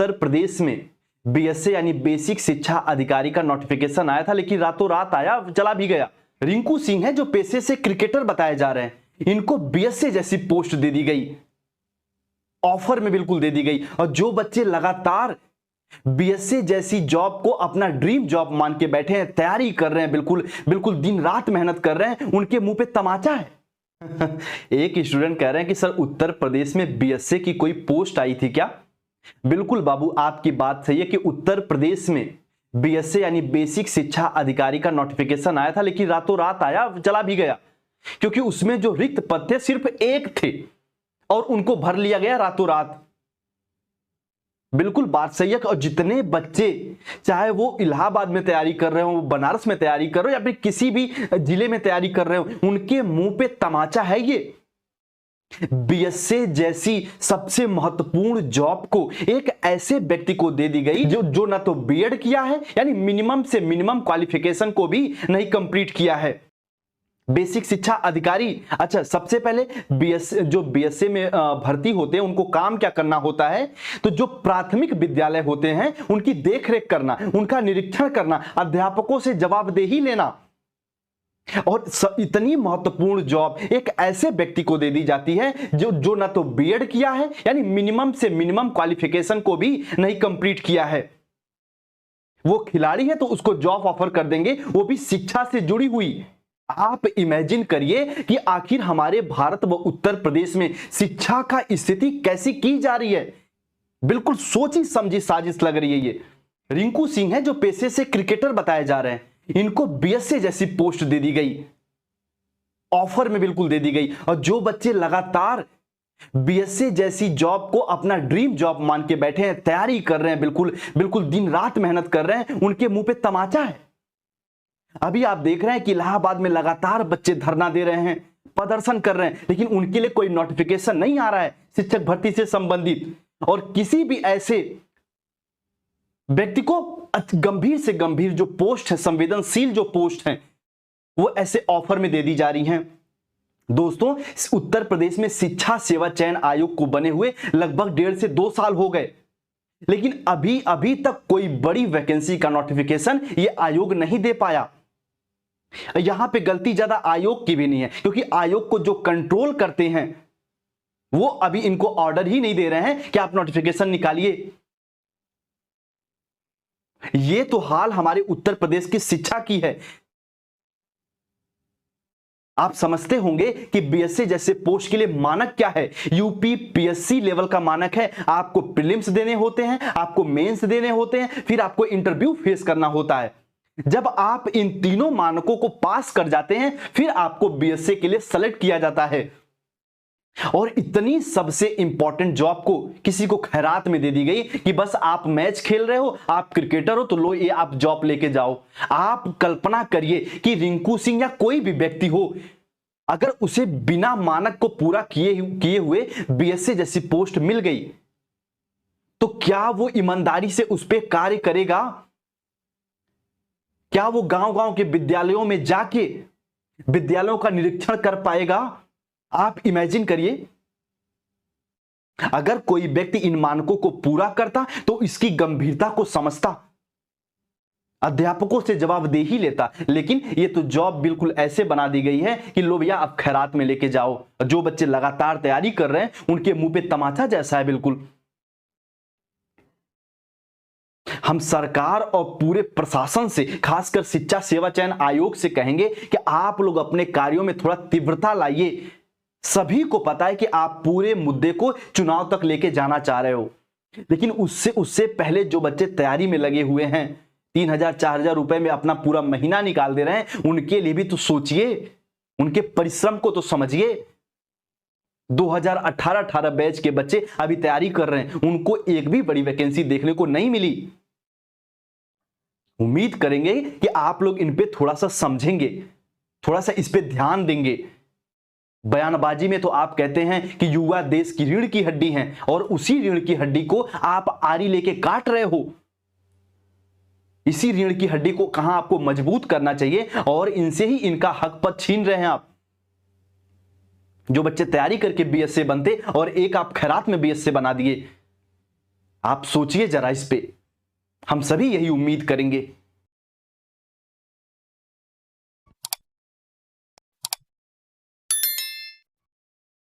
उत्तर प्रदेश में बीएसए यानी बेसिक शिक्षा अधिकारी का नोटिफिकेशन आया था, लेकिन रातों रात आया, चला भी गया। रिंकू सिंह है जो पेशे से क्रिकेटर बताए जा रहे हैं, इनको बीएसए जैसी पोस्ट दे दी गई, ऑफर में बिल्कुल दे दी गई। और जो बच्चे लगातार बीएसए जैसी जॉब को अपना ड्रीम जॉब मान के बैठे हैं, तैयारी कर रहे हैं, बिल्कुल बिल्कुल दिन रात मेहनत कर रहे हैं, उनके मुंह पे तमाचा है। एक स्टूडेंट कह रहे हैं कि सर उत्तर प्रदेश में बीएसए की कोई पोस्ट आई थी क्या? बिल्कुल बाबू, आपकी बात सही है कि उत्तर प्रदेश में बीएसए यानी बेसिक शिक्षा अधिकारी का नोटिफिकेशन आया था, लेकिन रातों रात आया, चला भी गया, क्योंकि उसमें जो रिक्त पद थे सिर्फ एक थे और उनको भर लिया गया रातों रात। बिल्कुल बात सही है। और जितने बच्चे, चाहे वो इलाहाबाद में तैयारी कर रहे हो, बनारस में तैयारी कर रहे हो, या फिर किसी भी जिले में तैयारी कर रहे हो, उनके मुंह पे तमाचा है ये। बीएसए जैसी सबसे महत्वपूर्ण जॉब को एक ऐसे व्यक्ति को दे दी गई जो ना तो बीएड किया है, यानी मिनिमम से मिनिमम क्वालिफिकेशन को भी नहीं कंप्लीट किया है। बेसिक शिक्षा अधिकारी, अच्छा सबसे पहले बीएसए में भर्ती होते हैं, उनको काम क्या करना होता है? तो जो प्राथमिक विद्यालय होते हैं उनकी देखरेख करना, उनका निरीक्षण करना, अध्यापकों से जवाबदेही लेना। और इतनी महत्वपूर्ण जॉब एक ऐसे व्यक्ति को दे दी जाती है जो ना तो बीएड किया है, यानी मिनिमम से मिनिमम क्वालिफिकेशन को भी नहीं कंप्लीट किया है। वो खिलाड़ी है तो उसको जॉब ऑफर कर देंगे, वो भी शिक्षा से जुड़ी हुई। आप इमेजिन करिए कि आखिर हमारे भारत व उत्तर प्रदेश में शिक्षा का स्थिति कैसी की जा रही है। बिल्कुल सोची समझी साजिश लग रही है ये। रिंकू सिंह है जो पेशे से क्रिकेटर बताए जा रहे हैं, इनको बीएसए जैसी पोस्ट दे दी गई, ऑफर में बिल्कुल दे दी गई। और जो बच्चे लगातार बीएसए जैसी जॉब को अपना ड्रीम जॉब मान के बैठे हैं, तैयारी कर रहे हैं, बिल्कुल बिल्कुल दिन रात मेहनत कर रहे हैं, उनके मुंह पे तमाचा है। अभी आप देख रहे हैं कि इलाहाबाद में लगातार बच्चे धरना दे रहे हैं, प्रदर्शन कर रहे हैं, लेकिन उनके लिए कोई नोटिफिकेशन नहीं आ रहा है शिक्षक भर्ती से संबंधित। और किसी भी ऐसे व्यक्ति को गंभीर से गंभीर जो पोस्ट है, संवेदनशील जो पोस्ट है, वो ऐसे ऑफर में दे दी जा रही हैं। दोस्तों, उत्तर प्रदेश में शिक्षा सेवा चयन आयोग को बने हुए लगभग 1.5 से 2 साल हो गए, लेकिन अभी तक कोई बड़ी वैकेंसी का नोटिफिकेशन ये आयोग नहीं दे पाया। यहां पे गलती ज्यादा आयोग की भी नहीं है, क्योंकि आयोग को जो कंट्रोल करते हैं वो अभी इनको ऑर्डर ही नहीं दे रहे हैं कि आप नोटिफिकेशन निकालिए। ये तो हाल हमारे उत्तर प्रदेश की शिक्षा की है। आप समझते होंगे कि बीएसए जैसे पोस्ट के लिए मानक क्या है। यूपी पीएससी लेवल का मानक है। आपको प्रीलिम्स देने होते हैं, आपको मेंस देने होते हैं, फिर आपको इंटरव्यू फेस करना होता है। जब आप इन तीनों मानकों को पास कर जाते हैं, फिर आपको बीएसए के लिए सेलेक्ट किया जाता है। और इतनी सबसे इंपॉर्टेंट जॉब को किसी को खैरात में दे दी गई कि बस आप मैच खेल रहे हो, आप क्रिकेटर हो, तो लो ये आप जॉब लेके जाओ। आप कल्पना करिए कि रिंकू सिंह या कोई भी व्यक्ति हो, अगर उसे बिना मानक को पूरा किए हुए बीएसए जैसी पोस्ट मिल गई, तो क्या वो ईमानदारी से उस पर कार्य करेगा? क्या वो गांव-गांव के विद्यालयों में जाके विद्यालयों का निरीक्षण कर पाएगा? आप इमेजिन करिए, अगर कोई व्यक्ति इन मानकों को पूरा करता तो इसकी गंभीरता को समझता, अध्यापकों से जवाबदेही लेता। लेकिन ये तो जॉब बिल्कुल ऐसे बना दी गई है कि लो भैया आप खैरात में लेके जाओ। जो बच्चे लगातार तैयारी कर रहे हैं उनके मुंह पे तमाचा जैसा है। बिल्कुल हम सरकार और पूरे प्रशासन से, खासकर शिक्षा सेवा चयन आयोग से कहेंगे कि आप लोग अपने कार्यों में थोड़ा तीव्रता लाइए। सभी को पता है कि आप पूरे मुद्दे को चुनाव तक लेके जाना चाह रहे हो, लेकिन उससे पहले जो बच्चे तैयारी में लगे हुए हैं, 3,000 4,000 रुपए में अपना पूरा महीना निकाल दे रहे हैं, उनके लिए भी तो सोचिए, उनके परिश्रम को तो समझिए। 2018 बैच के बच्चे अभी तैयारी कर रहे हैं, उनको एक भी बड़ी वैकेंसी देखने को नहीं मिली। उम्मीद करेंगे कि आप लोग इन पे थोड़ा सा समझेंगे, थोड़ा सा इस पे ध्यान देंगे। बयानबाजी में तो आप कहते हैं कि युवा देश की रीढ़ की हड्डी हैं, और उसी रीढ़ की हड्डी को आप आरी लेके काट रहे हो। इसी रीढ़ की हड्डी को कहां आपको मजबूत करना चाहिए, और इनसे ही इनका हक पद छीन रहे हैं आप। जो बच्चे तैयारी करके बीएसए बनते और एक आप खैरात में बीएसए बना दिए। आप सोचिए जरा इस पे। हम सभी यही उम्मीद करेंगे